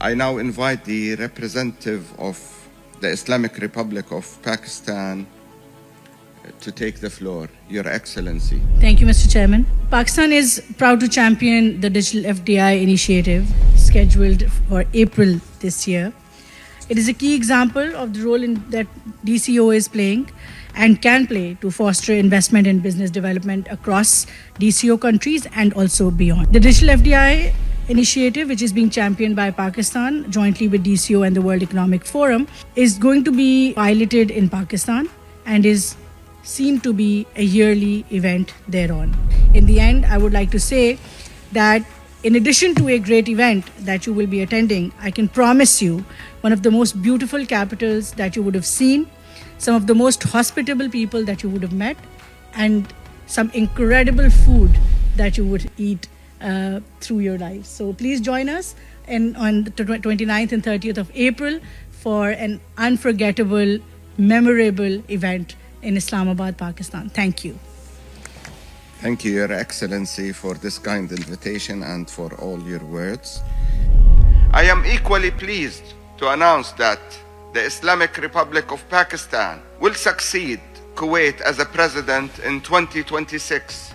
I now invite the representative of the Islamic Republic of Pakistan to take the floor. Your Excellency. Thank you, Mr. Chairman. Pakistan is proud to champion the Digital FDI Initiative scheduled for April this year. It is a key example of the role that DCO is playing and can play to foster investment and business development across DCO countries and also beyond. The Digital FDI Initiative, which is being championed by Pakistan jointly with DCO and the World Economic Forum, is going to be piloted in Pakistan and is seen to be a yearly event thereon. In the end, I would like to say that in addition to a great event that you will be attending, I can promise you one of the most beautiful capitals that you would have seen, some of the most hospitable people that you would have met, and some incredible food that you would eat through your lives. So please join us on the 29th and 30th of April for an unforgettable, memorable event in Islamabad, Pakistan. Thank you. Thank you, Your Excellency, for this kind invitation and for all your words. I am equally pleased to announce that the Islamic Republic of Pakistan will succeed Kuwait as a president in 2026.